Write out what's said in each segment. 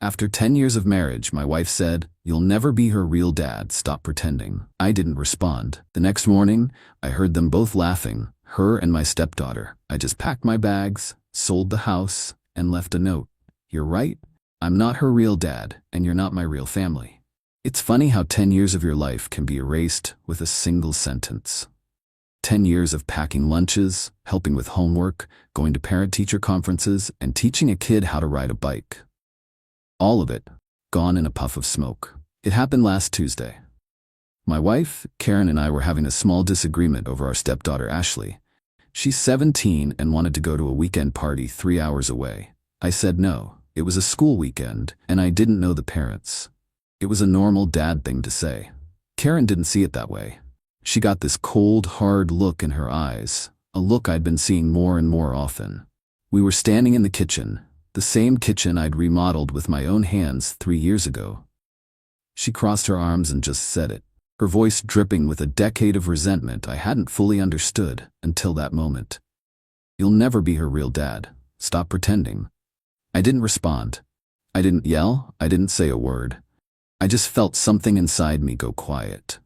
After 10 years of marriage, my wife said, "You'll never be her real dad, stop pretending." I didn't respond. The next morning, I heard them both laughing, her and my stepdaughter. I just packed my bags, sold the house, and left a note. "You're right. I'm not her real dad, and you're not my real family." It's funny how 10 years of your life can be erased with a single sentence. 10 years of packing lunches, helping with homework, going to parent-teacher conferences, and teaching a kid how to ride a bike. All of it, gone in a puff of smoke. It happened last Tuesday. My wife, Karen, and I were having a small disagreement over our stepdaughter, Ashley. She's 17 and wanted to go to a weekend party 3 hours away. I said no. It was a school weekend, and I didn't know the parents. It was a normal dad thing to say. Karen didn't see it that way. She got this cold, hard look in her eyes, a look I'd been seeing more and more often. We were standing in the kitchen, the same kitchen I'd remodeled with my own hands 3 years ago. She crossed her arms and just said it, her voice dripping with a decade of resentment I hadn't fully understood until that moment. "You'll never be her real dad. Stop pretending." I didn't respond. I didn't yell. I didn't say a word. I just felt something inside me go quiet.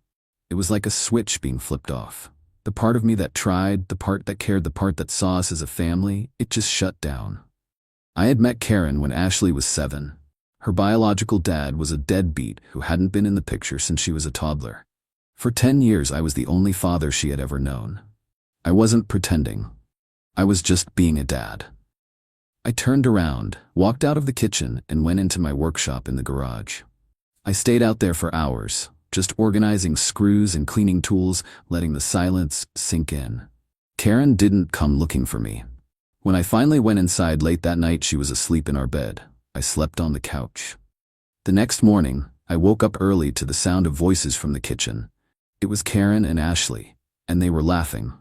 It was like a switch being flipped off. The part of me that tried, the part that cared, the part that saw us as a family, it just shut down. I had met Karen when Ashley was 7. Her biological dad was a deadbeat who hadn't been in the picture since she was a toddler. For 10 years, I was the only father she had ever known. I wasn't pretending. I was just being a dad. I turned around, walked out of the kitchen, and went into my workshop in the garage. I stayed out there for hours, just organizing screws and cleaning tools, letting the silence sink in. Karen didn't come looking for me. When I finally went inside late that night, she was asleep in our bed. I slept on the couch. The next morning, I woke up early to the sound of voices from the kitchen. It was Karen and Ashley, and they were laughing.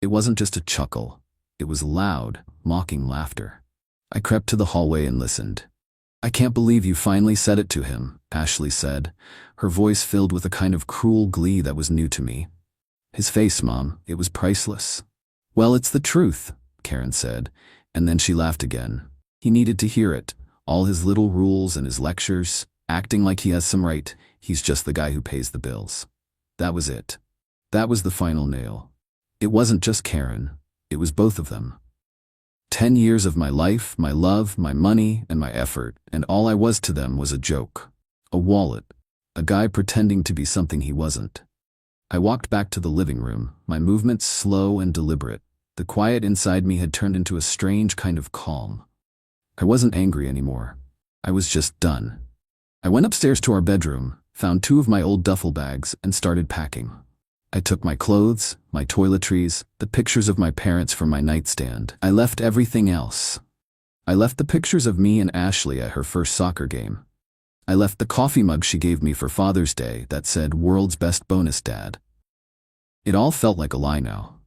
It wasn't just a chuckle. It was loud, mocking laughter. I crept to the hallway and listened. "I can't believe you finally said it to him," Ashley said, her voice filled with a kind of cruel glee that was new to me. "His face, Mom, it was priceless." "Well, it's the truth," Karen said, and then she laughed again. "He needed to hear it, all his little rules and his lectures, acting like he has some right. He's just the guy who pays the bills." That was it. That was the final nail. It wasn't just Karen, it was both of them. 10 years of my life, my love, my money, and my effort, and all I was to them was a joke. A wallet. A guy pretending to be something he wasn't. I walked back to the living room, my movements slow and deliberate. The quiet inside me had turned into a strange kind of calm. I wasn't angry anymore. I was just done. I went upstairs to our bedroom, found 2 of my old duffel bags, and started packing. I took my clothes, my toiletries, the pictures of my parents from my nightstand. I left everything else. I left the pictures of me and Ashley at her first soccer game. I left the coffee mug she gave me for Father's Day that said, "World's Best Bonus Dad." It all felt like a lie now.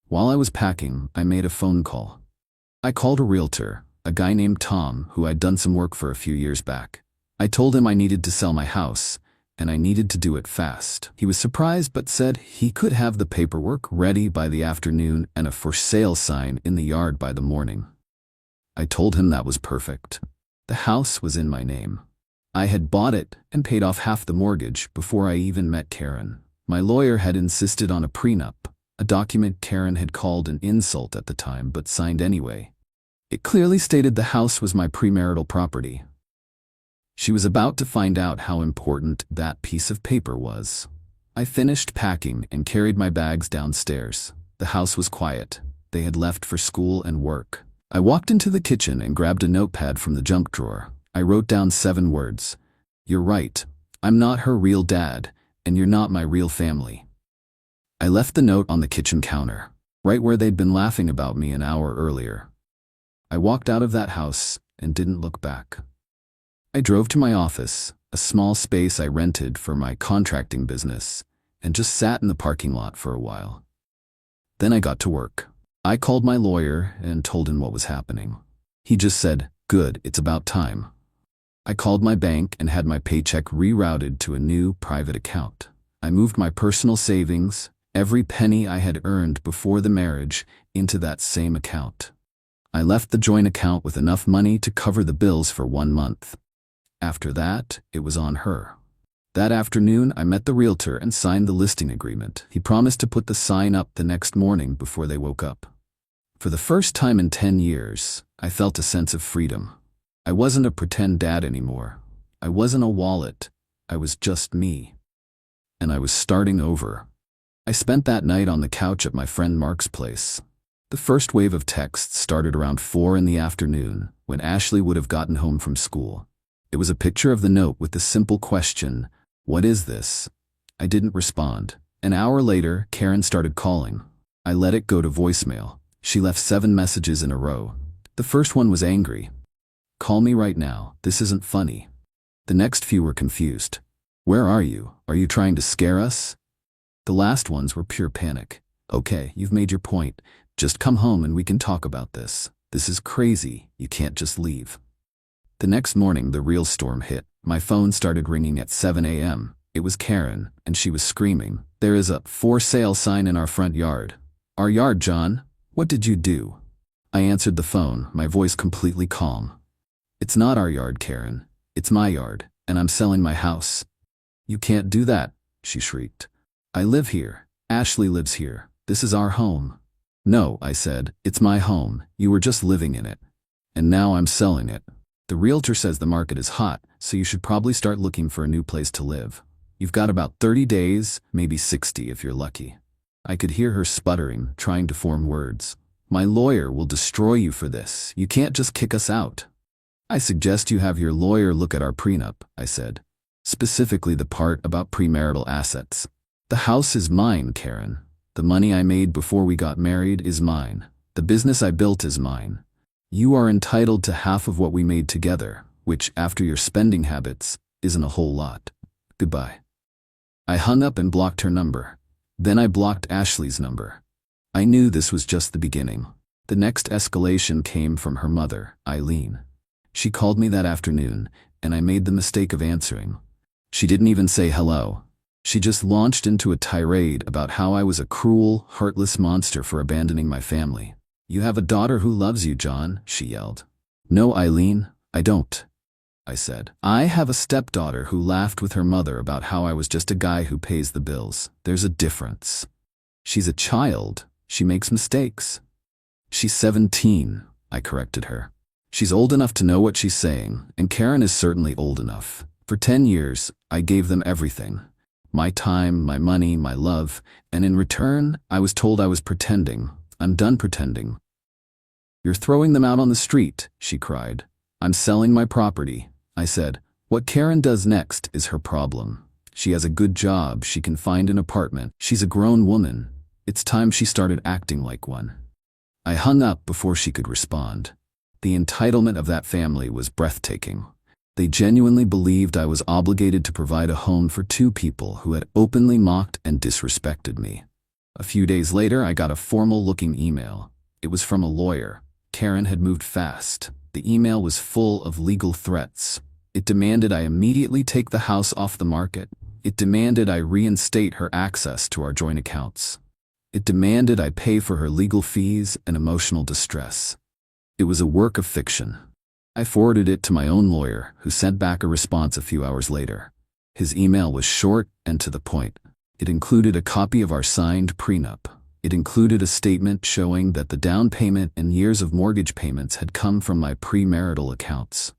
While I was packing, I made a phone call. I called a realtor, a guy named Tom, who I'd done some work for a few years back. I told him I needed to sell my house, and I needed to do it fast. He was surprised but said he could have the paperwork ready by the afternoon and a for sale sign in the yard by the morning. I told him that was perfect. The house was in my name. I had bought it and paid off half the mortgage before I even met Karen. My lawyer had insisted on a prenup, a document Karen had called an insult at the time but signed anyway. It clearly stated the house was my premarital property. She was about to find out how important that piece of paper was. I finished packing and carried my bags downstairs. The house was quiet. They had left for school and work. I walked into the kitchen and grabbed a notepad from the junk drawer. I wrote down 7 words. "You're right. I'm not her real dad, and you're not my real family." I left the note on the kitchen counter, right where they'd been laughing about me an hour earlier. I walked out of that house and didn't look back. I drove to my office, a small space I rented for my contracting business, and just sat in the parking lot for a while. Then I got to work. I called my lawyer and told him what was happening. He just said, "Good, it's about time." I called my bank and had my paycheck rerouted to a new private account. I moved my personal savings, every penny I had earned before the marriage, into that same account. I left the joint account with enough money to cover the bills for 1 month. After that, it was on her. That afternoon, I met the realtor and signed the listing agreement. He promised to put the sign up the next morning before they woke up. For the first time in 10 years, I felt a sense of freedom. I wasn't a pretend dad anymore. I wasn't a wallet. I was just me. And I was starting over. I spent that night on the couch at my friend Mark's place. The first wave of texts started around 4 in the afternoon, when Ashley would have gotten home from school. It was a picture of the note with the simple question, "What is this?" I didn't respond. An hour later, Karen started calling. I let it go to voicemail. She left 7 messages in a row. The first one was angry. "Call me right now. This isn't funny." The next few were confused. "Where are you? Are you trying to scare us?" The last ones were pure panic. "Okay, you've made your point. Just come home and we can talk about this. This is crazy. You can't just leave." The next morning, the real storm hit. My phone started ringing at 7 a.m. It was Karen, and she was screaming, "There is a for sale sign in our front yard." "Our yard, John? What did you do?" I answered the phone, my voice completely calm. "It's not our yard, Karen. It's my yard, and I'm selling my house." "You can't do that," she shrieked. "I live here. Ashley lives here. This is our home." "No," I said, "it's my home. You were just living in it. And now I'm selling it. The realtor says the market is hot, so you should probably start looking for a new place to live. You've got about 30 days, maybe 60 if you're lucky." I could hear her sputtering, trying to form words. "My lawyer will destroy you for this. You can't just kick us out." "I suggest you have your lawyer look at our prenup," I said. "Specifically the part about premarital assets. The house is mine, Karen. The money I made before we got married is mine. The business I built is mine. You are entitled to half of what we made together, which, after your spending habits, isn't a whole lot. Goodbye." I hung up and blocked her number. Then I blocked Ashley's number. I knew this was just the beginning. The next escalation came from her mother, Eileen. She called me that afternoon, and I made the mistake of answering. She didn't even say hello. She just launched into a tirade about how I was a cruel, heartless monster for abandoning my family. "You have a daughter who loves you, John," she yelled. "No, Eileen, I don't," I said. "I have a stepdaughter who laughed with her mother about how I was just a guy who pays the bills. There's a difference. She's a child. She makes mistakes." "She's 17, I corrected her. "She's old enough to know what she's saying, and Karen is certainly old enough. For 10 years, I gave them everything. My time, my money, my love, and in return, I was told I was pretending. I'm done pretending." "You're throwing them out on the street," she cried. "I'm selling my property," I said. "What Karen does next is her problem. She has a good job, she can find an apartment. She's a grown woman. It's time she started acting like one." I hung up before she could respond. The entitlement of that family was breathtaking. They genuinely believed I was obligated to provide a home for 2 people who had openly mocked and disrespected me. A few days later, I got a formal-looking email. It was from a lawyer. Karen had moved fast. The email was full of legal threats. It demanded I immediately take the house off the market. It demanded I reinstate her access to our joint accounts. It demanded I pay for her legal fees and emotional distress. It was a work of fiction. I forwarded it to my own lawyer, who sent back a response a few hours later. His email was short and to the point. It included a copy of our signed prenup. It included a statement showing that the down payment and years of mortgage payments had come from my premarital accounts.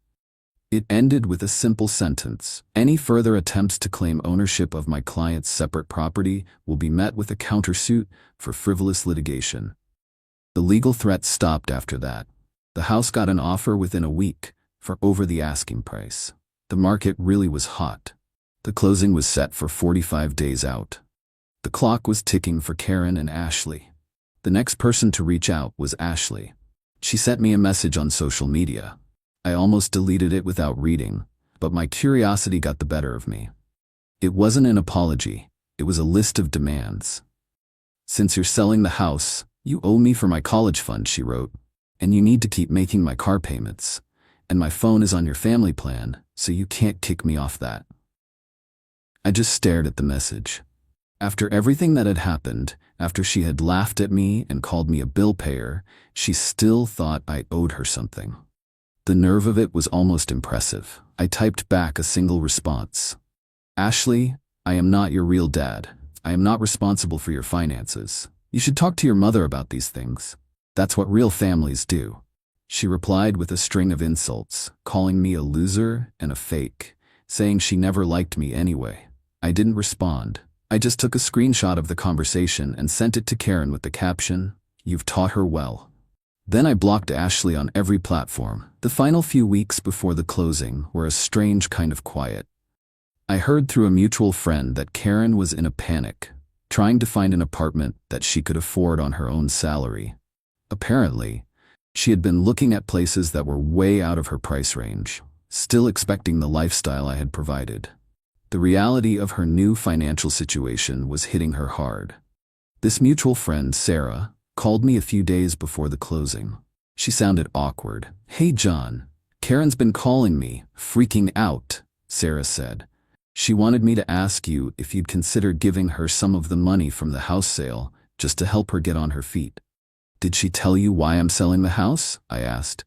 It ended with a simple sentence: "Any further attempts to claim ownership of my client's separate property will be met with a countersuit for frivolous litigation." The legal threats stopped after that. The house got an offer within a week for over the asking price. The market really was hot. The closing was set for 45 days out. The clock was ticking for Karen and Ashley. The next person to reach out was Ashley. She sent me a message on social media. I almost deleted it without reading, but my curiosity got the better of me. It wasn't an apology. It was a list of demands. "Since you're selling the house, you owe me for my college fund," she wrote. "And you need to keep making my car payments. And my phone is on your family plan, so you can't kick me off that." I just stared at the message. After everything that had happened, after she had laughed at me and called me a bill payer, she still thought I owed her something. The nerve of it was almost impressive. I typed back a single response. Ashley, I am not your real dad. I am not responsible for your finances. You should talk to your mother about these things. That's what real families do. She replied with a string of insults, calling me a loser and a fake, saying she never liked me anyway. I didn't respond. I just took a screenshot of the conversation and sent it to Karen with the caption, "You've taught her well." Then I blocked Ashley on every platform. The final few weeks before the closing were a strange kind of quiet. I heard through a mutual friend that Karen was in a panic, trying to find an apartment that she could afford on her own salary. Apparently, she had been looking at places that were way out of her price range, still expecting the lifestyle I had provided. The reality of her new financial situation was hitting her hard. This mutual friend, Sarah, called me a few days before the closing. She sounded awkward. "Hey John, Karen's been calling me, freaking out," Sarah said. "She wanted me to ask you if you'd consider giving her some of the money from the house sale just to help her get on her feet." "Did she tell you why I'm selling the house?" I asked.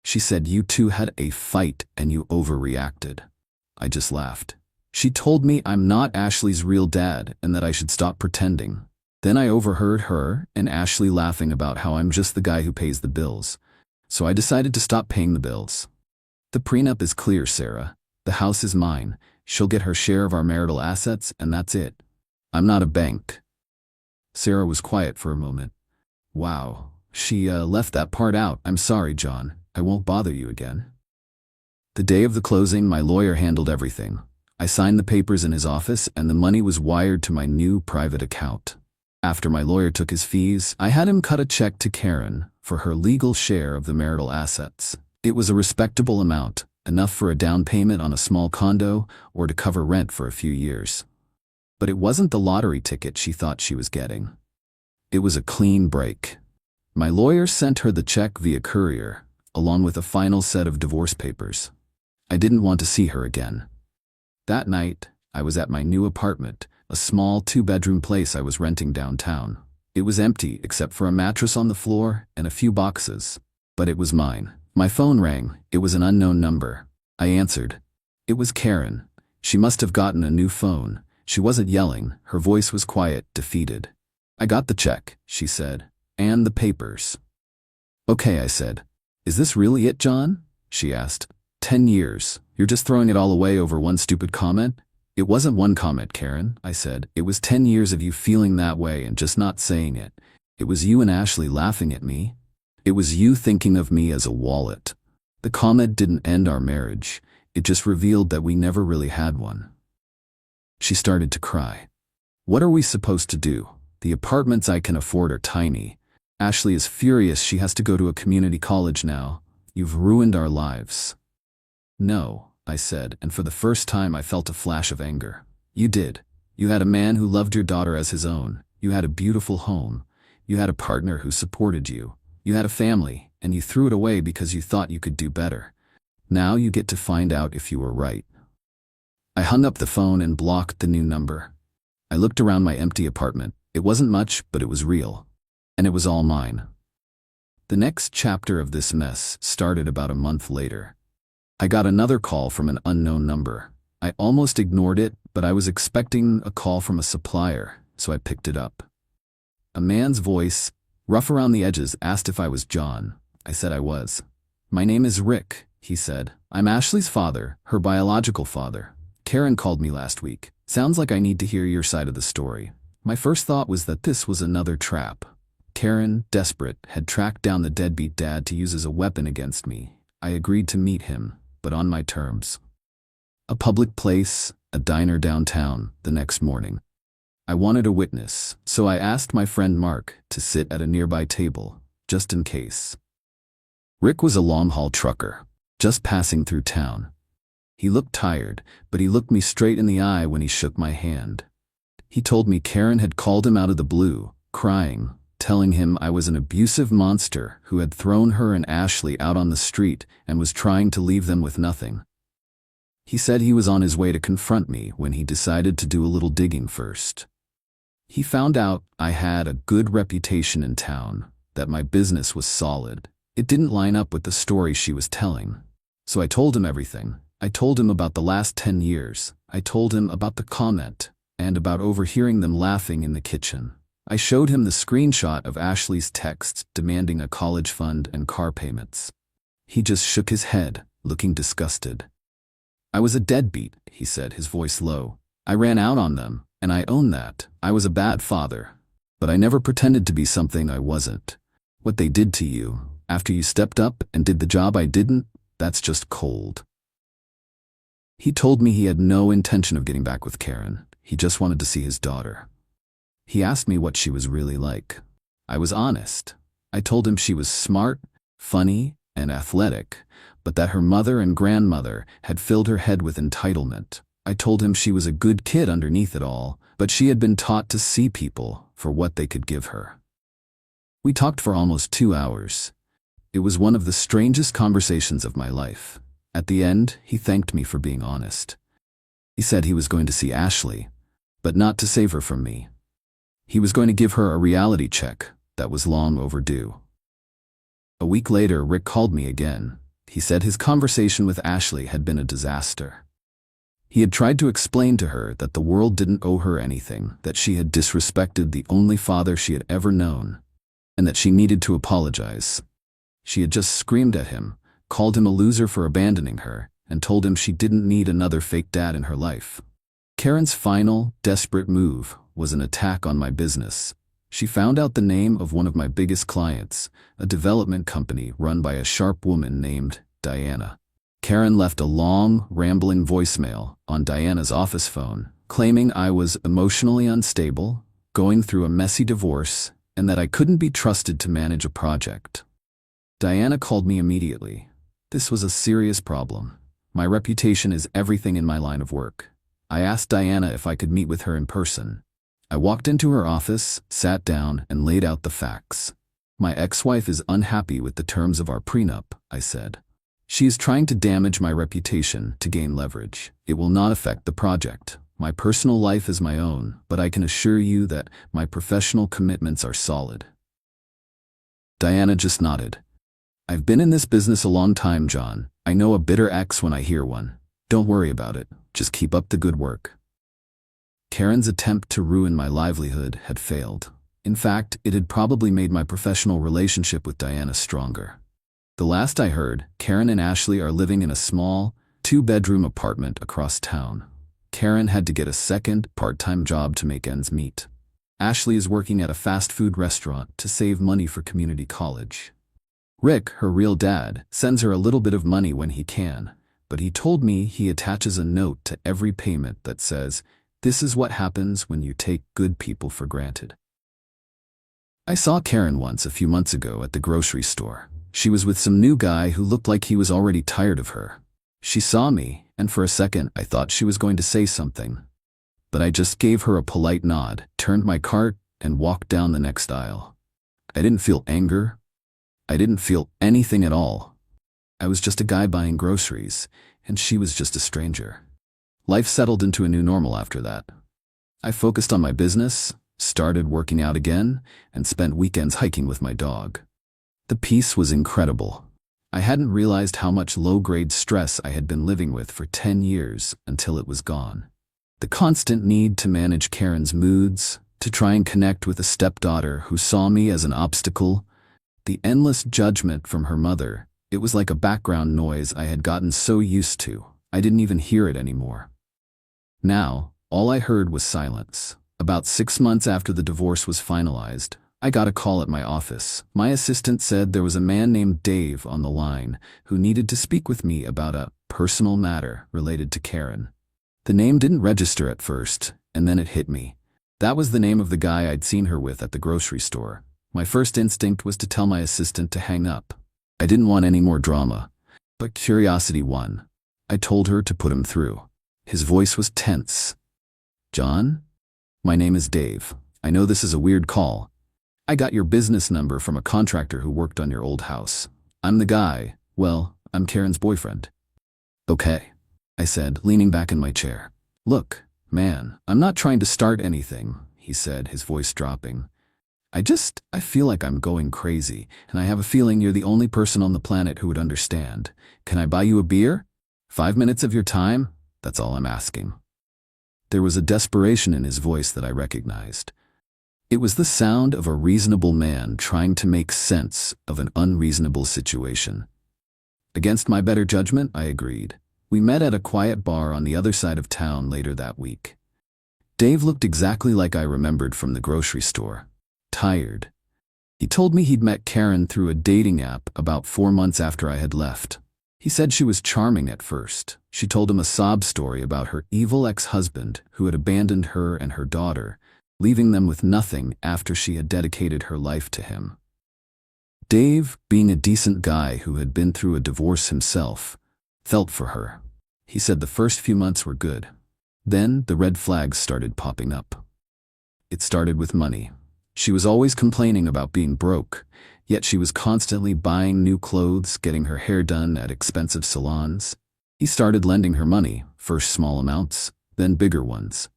"She said you two had a fight and you overreacted." I just laughed. "She told me I'm not Ashley's real dad and that I should stop pretending." Then I overheard her and Ashley laughing about how I'm just the guy who pays the bills. So I decided to stop paying the bills. "The prenup is clear, Sarah. The house is mine. She'll get her share of our marital assets and that's it. I'm not a bank." Sarah was quiet for a moment. "Wow, she left that part out. I'm sorry, John. I won't bother you again." The day of the closing, my lawyer handled everything. I signed the papers in his office and the money was wired to my new private account. After my lawyer took his fees, I had him cut a check to Karen for her legal share of the marital assets. It was a respectable amount, enough for a down payment on a small condo or to cover rent for a few years. But it wasn't the lottery ticket she thought she was getting. It was a clean break. My lawyer sent her the check via courier, along with a final set of divorce papers. I didn't want to see her again. That night, I was at my new apartment, a small 2-bedroom place I was renting downtown. It was empty except for a mattress on the floor and a few boxes, but it was mine. My phone rang. It was an unknown number. I answered. It was Karen. She must have gotten a new phone. She wasn't yelling. Her voice was quiet, defeated. "I got the check," she said, "and the papers." "Okay," I said. "Is this really it, John?" she asked. 10 years. You're just throwing it all away over one stupid comment?" "It wasn't one comment, Karen," I said. "It was 10 years of you feeling that way and just not saying it. It was you and Ashley laughing at me. It was you thinking of me as a wallet. The comment didn't end our marriage. It just revealed that we never really had one." She started to cry. "What are we supposed to do? The apartments I can afford are tiny. Ashley is furious she has to go to a community college now. You've ruined our lives." "No," I said, and for the first time I felt a flash of anger. "You did. You had a man who loved your daughter as his own. You had a beautiful home. You had a partner who supported you. You had a family, and you threw it away because you thought you could do better. Now you get to find out if you were right." I hung up the phone and blocked the new number. I looked around my empty apartment. It wasn't much, but it was real. And it was all mine. The next chapter of this mess started about a month later. I got another call from an unknown number. I almost ignored it, but I was expecting a call from a supplier, so I picked it up. A man's voice, rough around the edges, asked if I was John. I said I was. "My name is Rick," he said. "I'm Ashley's father, her biological father. Karen called me last week. Sounds like I need to hear your side of the story." My first thought was that this was another trap. Karen, desperate, had tracked down the deadbeat dad to use as a weapon against me. I agreed to meet him, but on my terms. A public place, a diner downtown, the next morning. I wanted a witness, so I asked my friend Mark to sit at a nearby table, just in case. Rick was a long-haul trucker, just passing through town. He looked tired, but he looked me straight in the eye when he shook my hand. He told me Karen had called him out of the blue, crying, telling him I was an abusive monster who had thrown her and Ashley out on the street and was trying to leave them with nothing. He said he was on his way to confront me when he decided to do a little digging first. He found out I had a good reputation in town, that my business was solid. It didn't line up with the story she was telling. So I told him everything, I told him about the last 10 years. I told him about the comment and about overhearing them laughing in the kitchen. I showed him the screenshot of Ashley's texts demanding a college fund and car payments. He just shook his head, looking disgusted. I was a deadbeat, he said, his voice low. I ran out on them, and I own that. I was a bad father. But I never pretended to be something I wasn't. What they did to you, after you stepped up and did the job I didn't, that's just cold. He told me he had no intention of getting back with Karen. He just wanted to see his daughter. He asked me what she was really like. I was honest. I told him she was smart, funny, and athletic, but that her mother and grandmother had filled her head with entitlement. I told him she was a good kid underneath it all, but she had been taught to see people for what they could give her. We talked for almost 2 hours. It was one of the strangest conversations of my life. At the end, he thanked me for being honest. He said he was going to see Ashley, but not to save her from me. He was going to give her a reality check that was long overdue. A week later, Rick called me again. He said his conversation with Ashley had been a disaster. He had tried to explain to her that the world didn't owe her anything, that she had disrespected the only father she had ever known, and that she needed to apologize. She had just screamed at him, called him a loser for abandoning her, and told him she didn't need another fake dad in her life. Karen's final, desperate move was an attack on my business. She found out the name of one of my biggest clients, a development company run by a sharp woman named Diana. Karen left a long, rambling voicemail on Diana's office phone, claiming I was emotionally unstable, going through a messy divorce, and that I couldn't be trusted to manage a project. Diana called me immediately. This was a serious problem. My reputation is everything in my line of work. I asked Diana if I could meet with her in person. I walked into her office, sat down, and laid out the facts. My ex-wife is unhappy with the terms of our prenup, I said. She is trying to damage my reputation to gain leverage. It will not affect the project. My personal life is my own, but I can assure you that my professional commitments are solid. Diana just nodded. I've been in this business a long time, John. I know a bitter ex when I hear one. Don't worry about it. Just keep up the good work. Karen's attempt to ruin my livelihood had failed. In fact, it had probably made my professional relationship with Diana stronger. The last I heard, Karen and Ashley are living in a small, 2-bedroom apartment across town. Karen had to get a second, part-time job to make ends meet. Ashley is working at a fast food restaurant to save money for community college. Rick, her real dad, sends her a little bit of money when he can, but he told me he attaches a note to every payment that says, "This is what happens when you take good people for granted." I saw Karen once a few months ago at the grocery store. She was with some new guy who looked like he was already tired of her. She saw me, and for a second I thought she was going to say something. But I just gave her a polite nod, turned my cart, and walked down the next aisle. I didn't feel anger. I didn't feel anything at all. I was just a guy buying groceries, and she was just a stranger. Life settled into a new normal after that. I focused on my business, started working out again, and spent weekends hiking with my dog. The peace was incredible. I hadn't realized how much low-grade stress I had been living with for 10 years until it was gone. The constant need to manage Karen's moods, to try and connect with a stepdaughter who saw me as an obstacle, the endless judgment from her mother, it was like a background noise I had gotten so used to, I didn't even hear it anymore. Now, all I heard was silence. About 6 months after the divorce was finalized, I got a call at my office. My assistant said there was a man named Dave on the line who needed to speak with me about a personal matter related to Karen. The name didn't register at first, and then it hit me. That was the name of the guy I'd seen her with at the grocery store. My first instinct was to tell my assistant to hang up. I didn't want any more drama, but curiosity won. I told her to put him through. His voice was tense. "John? My name is Dave. I know this is a weird call. I got your business number from a contractor who worked on your old house. I'm the guy. Well, I'm Karen's boyfriend." "Okay," I said, leaning back in my chair. "Look, man, I'm not trying to start anything," he said, his voice dropping. I feel like I'm going crazy, and I have a feeling you're the only person on the planet who would understand. Can I buy you a beer?" 5 minutes of your time? That's all I'm asking." There was a desperation in his voice that I recognized. It was the sound of a reasonable man trying to make sense of an unreasonable situation. Against my better judgment, I agreed. We met at a quiet bar on the other side of town later that week. Dave looked exactly like I remembered from the grocery store. Tired. He told me he'd met Karen through a dating app about 4 months after I had left. He said she was charming at first. She told him a sob story about her evil ex-husband who had abandoned her and her daughter, leaving them with nothing after she had dedicated her life to him. Dave, being a decent guy who had been through a divorce himself, felt for her. He said the first few months were good. Then the red flags started popping up. It started with money. She was always complaining about being broke, yet she was constantly buying new clothes, getting her hair done at expensive salons. He started lending her money, first small amounts, then bigger ones.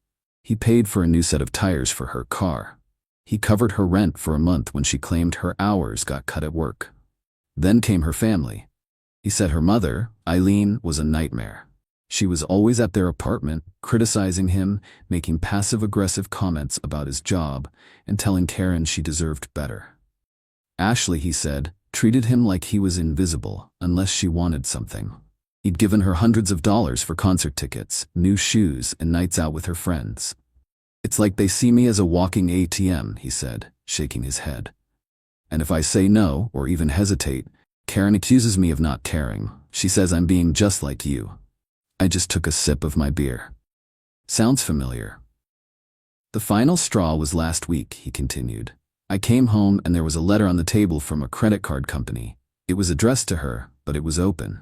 He paid for a new set of tires for her car. He covered her rent for a month when she claimed her hours got cut at work. Then came her family. He said her mother, Eileen, was a nightmare. She was always at their apartment, criticizing him, making passive-aggressive comments about his job, and telling Karen she deserved better. Ashley, he said, treated him like he was invisible unless she wanted something. He'd given her hundreds of dollars for concert tickets, new shoes, and nights out with her friends. "It's like they see me as a walking ATM," he said, shaking his head. "And if I say no, or even hesitate, Karen accuses me of not caring. She says I'm being just like you." I just took a sip of my beer. "Sounds familiar." "The final straw was last week," he continued. "I came home and there was a letter on the table from a credit card company. It was addressed to her, but it was open.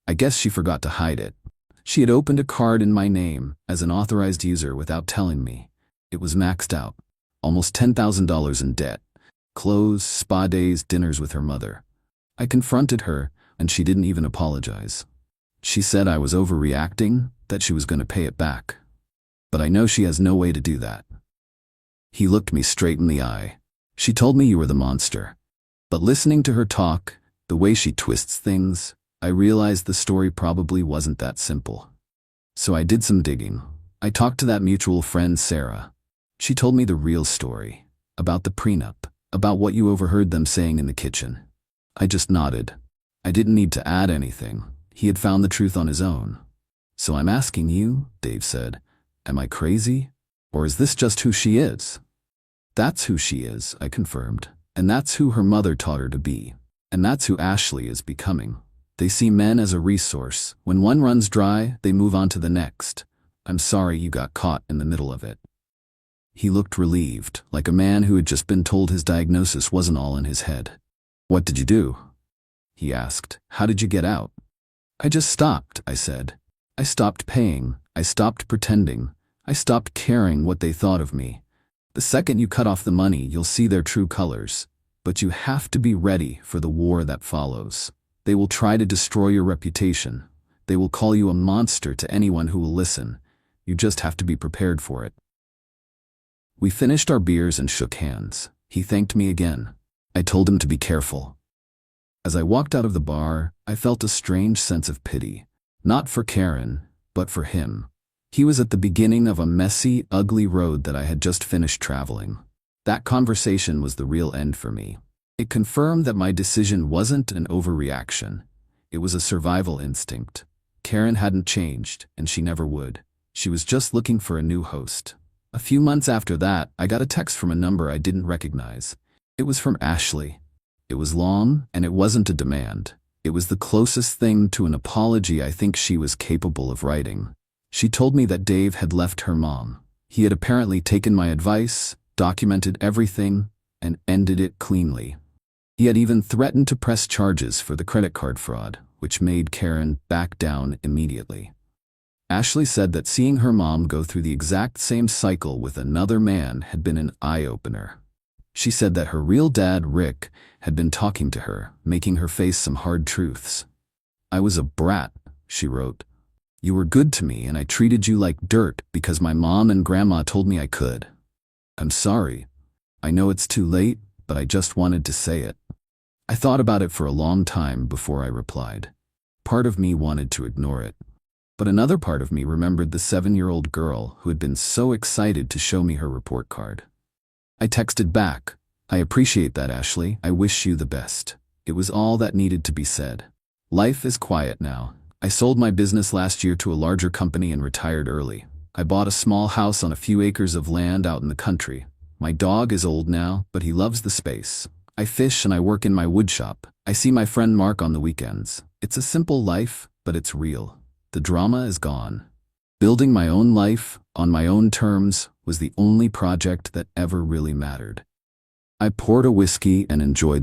I guess she forgot to hide it. She had opened a card in my name as an authorized user without telling me. It was maxed out, almost $10,000 in debt. Clothes, spa days, dinners with her mother. I confronted her, and she didn't even apologize. She said I was overreacting, that she was going to pay it back. But I know she has no way to do that." He looked me straight in the eye. "She told me you were the monster. But listening to her talk, the way she twists things, I realized the story probably wasn't that simple. So I did some digging. I talked to that mutual friend, Sarah. She told me the real story, about the prenup, about what you overheard them saying in the kitchen." I just nodded. I didn't need to add anything. He had found the truth on his own. "So I'm asking you," Dave said, "am I crazy? Or is this just who she is?" "That's who she is," I confirmed. "And that's who her mother taught her to be. And that's who Ashley is becoming. They see men as a resource. When one runs dry, they move on to the next. I'm sorry you got caught in the middle of it." He looked relieved, like a man who had just been told his diagnosis wasn't all in his head. "What did you do?" he asked. "How did you get out?" "I just stopped," I said. "I stopped paying. I stopped pretending. I stopped caring what they thought of me. The second you cut off the money, you'll see their true colors. But you have to be ready for the war that follows. They will try to destroy your reputation. They will call you a monster to anyone who will listen. You just have to be prepared for it." We finished our beers and shook hands. He thanked me again. I told him to be careful. As I walked out of the bar, I felt a strange sense of pity. Not for Karen, but for him. He was at the beginning of a messy, ugly road that I had just finished traveling. That conversation was the real end for me. It confirmed that my decision wasn't an overreaction. It was a survival instinct. Karen hadn't changed, and she never would. She was just looking for a new host. A few months after that, I got a text from a number I didn't recognize. It was from Ashley. It was long, and it wasn't a demand. It was the closest thing to an apology I think she was capable of writing. She told me that Dave had left her mom. He had apparently taken my advice, documented everything, and ended it cleanly. He had even threatened to press charges for the credit card fraud, which made Karen back down immediately. Ashley said that seeing her mom go through the exact same cycle with another man had been an eye-opener. She said that her real dad, Rick, had been talking to her, making her face some hard truths. "I was a brat," she wrote. "You were good to me and I treated you like dirt because my mom and grandma told me I could. I'm sorry. I know it's too late, but I just wanted to say it." I thought about it for a long time before I replied. Part of me wanted to ignore it. But another part of me remembered the 7-year-old girl who had been so excited to show me her report card. I texted back, "I appreciate that, Ashley. I wish you the best." It was all that needed to be said. Life is quiet now. I sold my business last year to a larger company and retired early. I bought a small house on a few acres of land out in the country. My dog is old now, but he loves the space. I fish and I work in my woodshop. I see my friend Mark on the weekends. It's a simple life, but it's real. The drama is gone. Building my own life, on my own terms, was the only project that ever really mattered. I poured a whiskey and enjoyed